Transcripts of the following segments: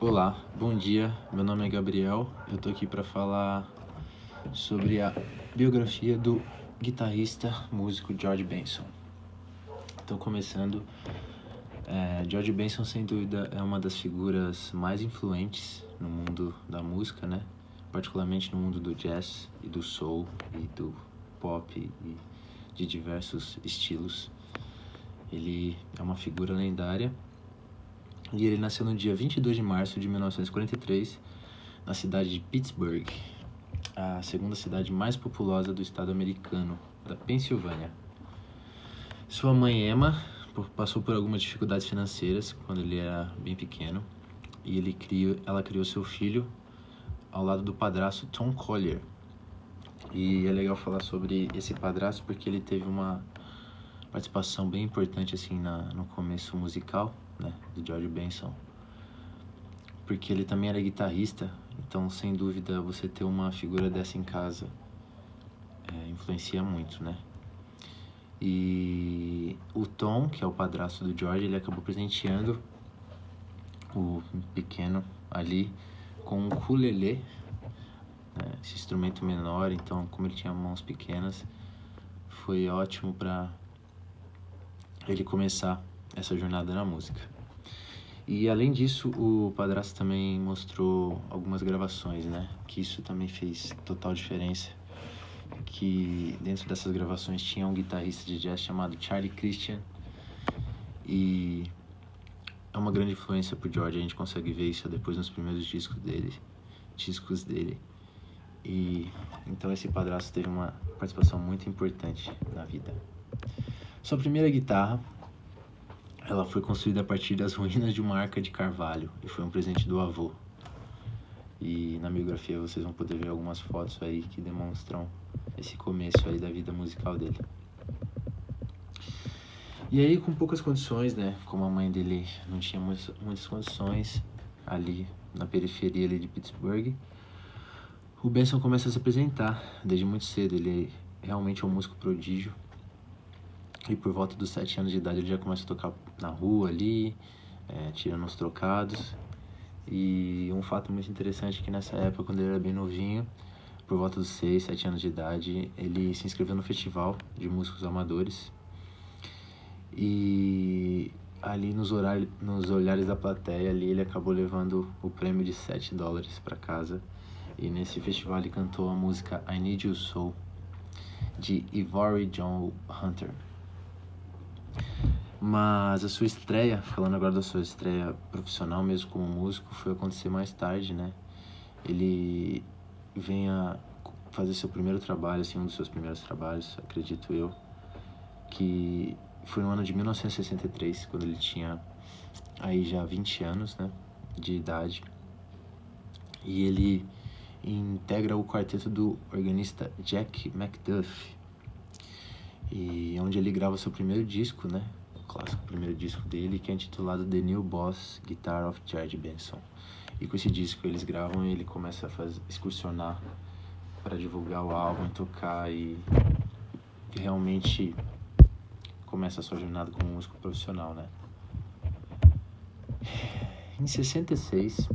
Olá, bom dia. Meu nome é Gabriel. Eu tô aqui para falar sobre a biografia do guitarrista, músico George Benson. Então, começando, George Benson, sem dúvida, é uma das figuras mais influentes no mundo da música, né? Particularmente no mundo do jazz e do soul e do pop e de diversos estilos. Ele é uma figura lendária. E ele nasceu no dia 22 de março de 1943, na cidade de Pittsburgh, a segunda cidade mais populosa do estado americano, da Pensilvânia. Sua mãe, Emma, passou por algumas dificuldades financeiras quando ele era bem pequeno, e ela criou seu filho ao lado do padrasto Tom Collier. E é legal falar sobre esse padrasto porque ele teve uma participação bem importante assim no começo musical, né, do George Benson, porque ele também era guitarrista. Então, sem dúvida, você ter uma figura dessa em casa influencia muito, né? E o Tom, que é o padrasto do George, ele acabou presenteando o pequeno ali com um ukulele, né, esse instrumento menor. Então, como ele tinha mãos pequenas, foi ótimo para ele começar essa jornada na música. E além disso, o padrasto também mostrou algumas gravações, né? Que isso também fez total diferença. Que dentro dessas gravações tinha um guitarrista de jazz chamado Charlie Christian. E é uma grande influência pro George, a gente consegue ver isso depois nos primeiros discos dele. E então esse padrasto teve uma participação muito importante na vida. Sua primeira guitarra, ela foi construída a partir das ruínas de uma arca de carvalho e foi um presente do avô. E na biografia vocês vão poder ver algumas fotos aí que demonstram esse começo aí da vida musical dele. E aí, com poucas condições, né, como a mãe dele não tinha muitas condições ali na periferia ali de Pittsburgh, o Benson começa a se apresentar desde muito cedo. Ele realmente é um músico prodígio. E por volta dos 7 anos de idade ele já começa a tocar na rua ali, tirando uns trocados. E um fato muito interessante é que nessa época, quando ele era bem novinho, por volta dos 6, 7 anos de idade, ele se inscreveu no festival de músicos amadores. E ali nos olhares da plateia, ali ele acabou levando o prêmio de $7 para casa. E nesse festival ele cantou a música I Need You So, de Ivory John Hunter. Mas a sua estreia, falando agora da sua estreia profissional mesmo como músico, foi acontecer mais tarde, né? Ele vem a fazer seu primeiro trabalho, assim, um dos seus primeiros trabalhos, acredito eu, que foi no ano de 1963, quando ele tinha aí já 20 anos, né, de idade. E ele integra o quarteto do organista Jack McDuff, e onde ele grava seu primeiro disco, né, o clássico primeiro disco dele, que é intitulado The New Boss Guitar of George Benson. E com esse disco eles gravam e ele começa a excursionar para divulgar o álbum, tocar e realmente começa a sua jornada como músico profissional, né? Em 66,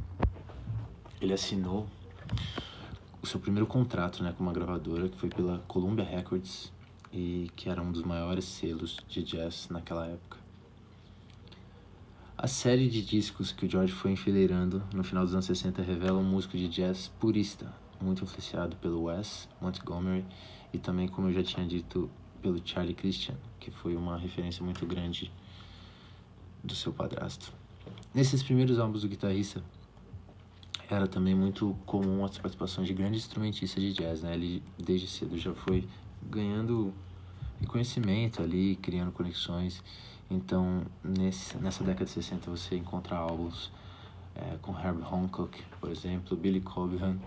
ele assinou o seu primeiro contrato, né, com uma gravadora, que foi pela Columbia Records, e que era um dos maiores selos de jazz naquela época. A série de discos que o George foi enfileirando no final dos anos 60 revela um músico de jazz purista, muito influenciado pelo Wes Montgomery e também, como eu já tinha dito, pelo Charlie Christian, que foi uma referência muito grande do seu padrasto. Nesses primeiros álbuns do guitarrista, era também muito comum as participações de grandes instrumentistas de jazz, né? Ele desde cedo já foi ganhando reconhecimento ali, criando conexões. Então, nessa década de 60 você encontra álbuns com Herb Hancock, por exemplo, Billy Cobham,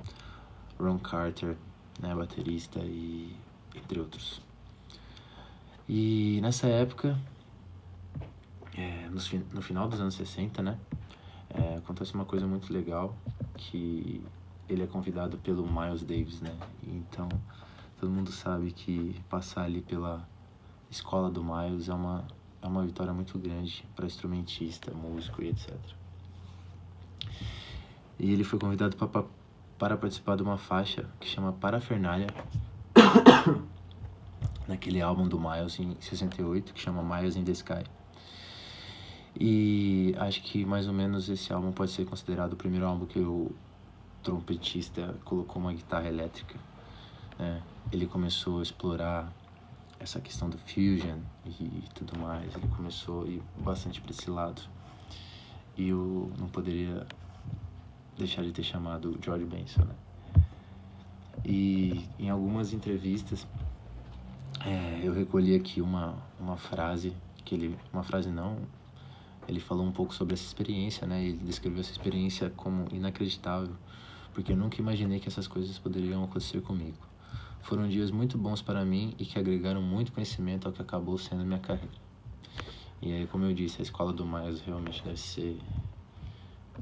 Ron Carter, né, baterista, e entre outros. E nessa época, no final dos anos 60, né, acontece uma coisa muito legal, que ele é convidado pelo Miles Davis, né? Então, todo mundo sabe que passar ali pela escola do Miles é uma vitória muito grande para instrumentista, músico e etc. E ele foi convidado para participar de uma faixa que chama Parafernália, naquele álbum do Miles em 68, que chama Miles in the Sky. E acho que mais ou menos esse álbum pode ser considerado o primeiro álbum que o trompetista colocou uma guitarra elétrica, né? Ele começou a explorar essa questão do fusion e tudo mais. Ele começou a ir bastante para esse lado. E eu não poderia deixar de ter chamado George Benson, né? E em algumas entrevistas eu recolhi aqui uma frase que ele falou um pouco sobre essa experiência, né? Ele descreveu essa experiência como inacreditável, porque eu nunca imaginei que essas coisas poderiam acontecer comigo. Foram dias muito bons para mim e que agregaram muito conhecimento ao que acabou sendo minha carreira. E aí, como eu disse, a escola do Miles realmente deve ser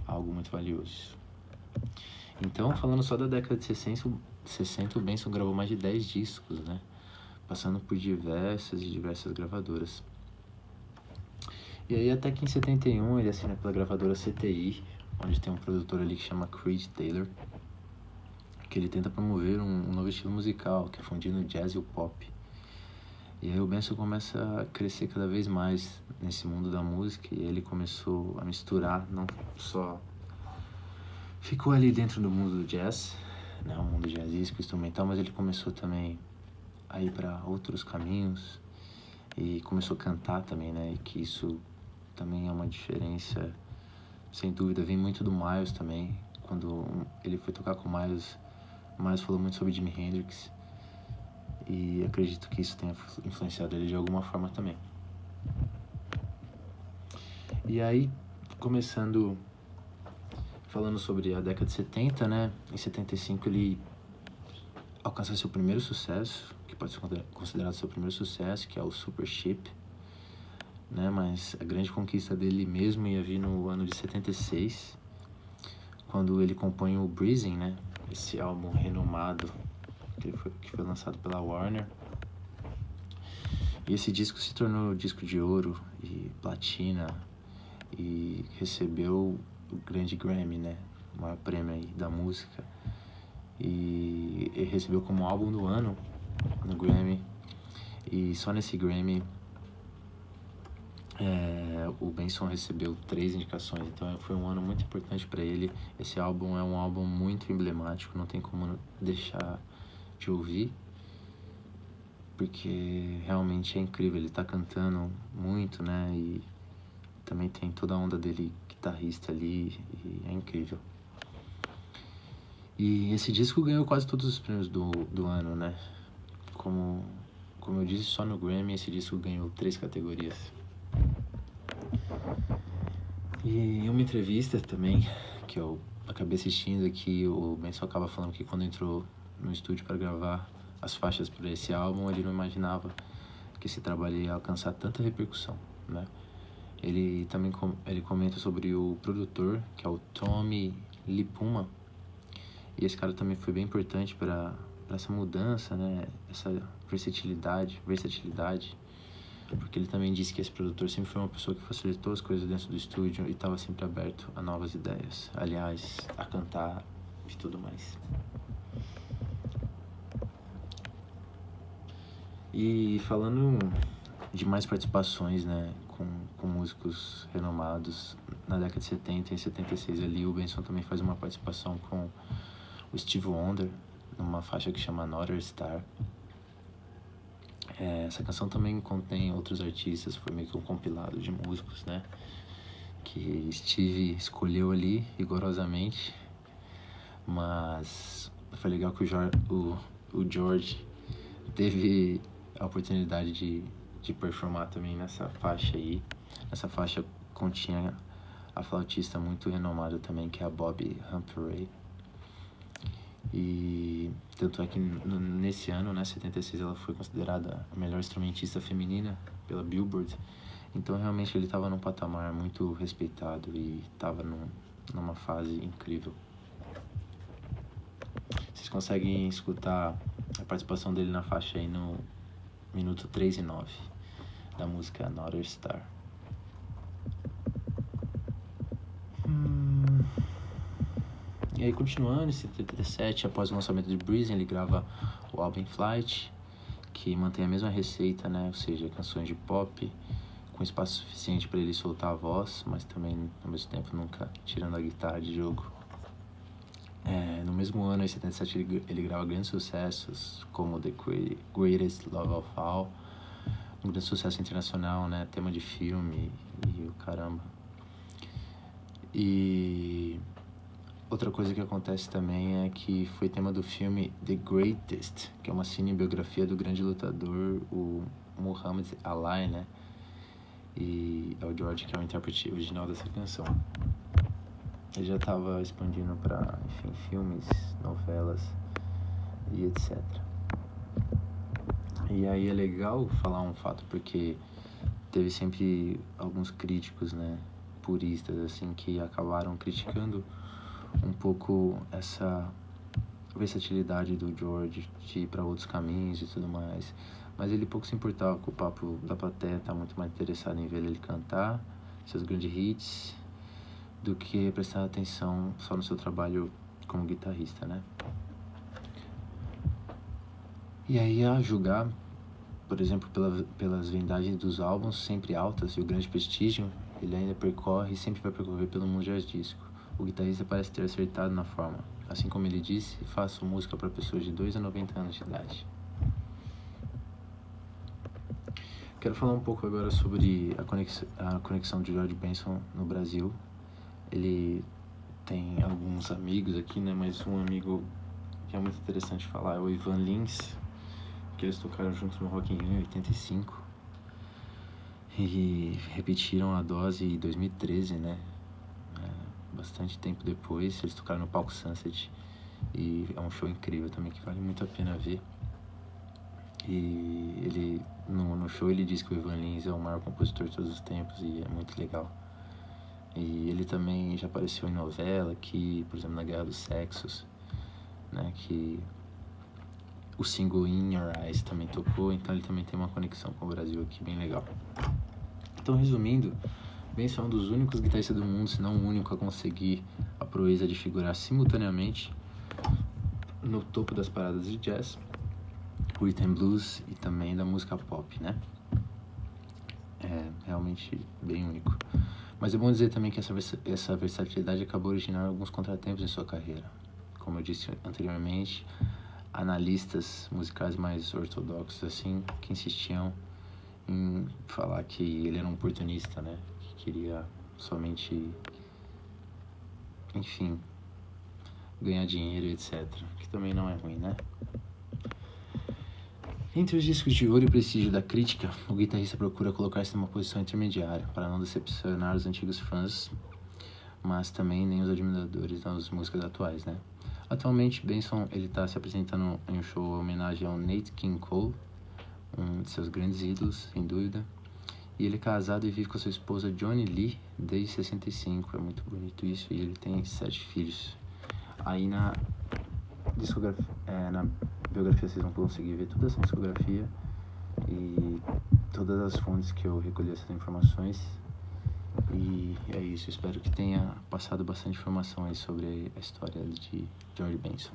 algo muito valioso. Então, falando só da década de 60, o Benson gravou mais de 10 discos, né? Passando por diversas gravadoras. E aí, até que em 71, ele assina pela gravadora CTI, onde tem um produtor ali que chama Creed Taylor, que ele tenta promover um novo estilo musical, que é fundindo o jazz e o pop. E aí o Benson começa a crescer cada vez mais nesse mundo da música, e ele começou a misturar, não só ficou ali dentro do mundo do jazz, né, o mundo jazzístico, instrumental, mas ele começou também a ir para outros caminhos e começou a cantar também, né, e que isso também é uma diferença, sem dúvida, vem muito do Miles também. Quando ele foi tocar com o Miles falou muito sobre Jimi Hendrix, e acredito que isso tenha influenciado ele de alguma forma também. E aí, começando falando sobre a década de 70, né? Em 75 ele alcança seu primeiro sucesso, que pode ser considerado seu primeiro sucesso, que é o Super Chip, né? Mas a grande conquista dele mesmo ia vir no ano de 76, quando ele compõe o Breezing, né? Esse álbum renomado que foi lançado pela Warner. E esse disco se tornou disco de ouro e platina e recebeu o grande Grammy, né? O maior prêmio aí da música. E ele recebeu como álbum do ano no Grammy. E só nesse Grammy o Benson recebeu 3 indicações. Então foi um ano muito importante para ele. Esse álbum é um álbum muito emblemático, não tem como deixar de ouvir, porque realmente é incrível. Ele tá cantando muito, né? E também tem toda a onda dele guitarrista ali, e é incrível. E esse disco ganhou quase todos os prêmios do ano, né? Como eu disse, só no Grammy esse disco ganhou 3 categorias. E em uma entrevista também, que eu acabei assistindo aqui, o Benson acaba falando que quando entrou no estúdio para gravar as faixas para esse álbum, ele não imaginava que esse trabalho ia alcançar tanta repercussão, né? Ele também ele comenta sobre o produtor, que é o Tommy Lipuma, e esse cara também foi bem importante para essa mudança, né? Essa versatilidade, porque ele também disse que esse produtor sempre foi uma pessoa que facilitou as coisas dentro do estúdio e estava sempre aberto a novas ideias, aliás, a cantar e tudo mais. E falando de mais participações, né, com músicos renomados, na década de 70 e 76 ali, o Benson também faz uma participação com o Steve Wonder, numa faixa que chama Another Star. Essa canção também contém outros artistas, foi meio que um compilado de músicos, né, que Steve escolheu ali rigorosamente, mas foi legal que o George teve a oportunidade de performar também nessa faixa aí. Essa faixa continha a flautista muito renomada também, que é a Bobby Humphrey. E tanto é que nesse ano, né, 76, ela foi considerada a melhor instrumentista feminina pela Billboard. Então realmente ele estava num patamar muito respeitado e estava numa fase incrível. Vocês conseguem escutar a participação dele na faixa aí no minuto 3 e 9 da música Another Star. E aí, continuando, em 77, após o lançamento de Breeze, ele grava o álbum Flight, que mantém a mesma receita, né? Ou seja, canções de pop, com espaço suficiente para ele soltar a voz, mas também, ao mesmo tempo, nunca tirando a guitarra de jogo. No mesmo ano, em 77, ele grava grandes sucessos, como The Greatest Love of All, um grande sucesso internacional, né? Tema de filme e o caramba. E outra coisa que acontece também é que foi tema do filme The Greatest, que é uma cinebiografia do grande lutador, o Muhammad Ali, né? E é o George que é o intérprete original dessa canção. Ele já estava expandindo para, enfim, filmes, novelas e etc. E aí é legal falar um fato, porque teve sempre alguns críticos, né, puristas, assim, que acabaram criticando um pouco essa versatilidade do George de ir para outros caminhos e tudo mais. Mas ele pouco se importava com o papo da plateia, tá muito mais interessado em ver ele cantar seus grandes hits do que prestar atenção só no seu trabalho como guitarrista, né? E aí, a julgar, por exemplo, pelas vendagens dos álbuns sempre altas e o grande prestígio, ele ainda percorre e sempre vai percorrer pelo mundo jazz disco. O guitarrista parece ter acertado na forma. Assim como ele disse, faço música para pessoas de 2 a 90 anos de idade. Quero falar um pouco agora sobre a conexão de George Benson no Brasil. Ele tem alguns amigos aqui, né? Mas um amigo que é muito interessante falar é o Ivan Lins, que eles tocaram juntos no Rock in Rio em 85 e repetiram a dose em 2013, né? Bastante tempo depois, eles tocaram no palco Sunset e é um show incrível também que vale muito a pena ver. E ele no show ele diz que o Ivan Lins é o maior compositor de todos os tempos e é muito legal. E ele também já apareceu em novela, que, por exemplo, na Guerra dos Sexos, né, que o single In Your Eyes também tocou, então ele também tem uma conexão com o Brasil aqui bem legal. Então, resumindo, Benson é um dos únicos guitarristas do mundo, se não o único, a conseguir a proeza de figurar simultaneamente no topo das paradas de jazz, rhythm and blues e também da música pop, né? É realmente bem único. Mas é bom dizer também que essa versatilidade acabou originando alguns contratempos em sua carreira. Como eu disse anteriormente, analistas musicais mais ortodoxos, assim, que insistiam em falar que ele era um oportunista, né? Que queria somente, enfim, ganhar dinheiro, etc. Que também não é ruim, né? Entre os discos de ouro e prestígio da crítica, o guitarrista procura colocar-se numa posição intermediária, para não decepcionar os antigos fãs, mas também nem os admiradores das músicas atuais, né? Atualmente, Benson está se apresentando em um show em homenagem ao Nat King Cole, um de seus grandes ídolos, sem dúvida, e ele é casado e vive com sua esposa Johnny Lee desde 65, é muito bonito isso, e ele tem 7 filhos. Aí na biografia vocês vão conseguir ver toda essa discografia e todas as fontes que eu recolhi essas informações. E é isso, espero que tenha passado bastante informação aí sobre a história de George Benson.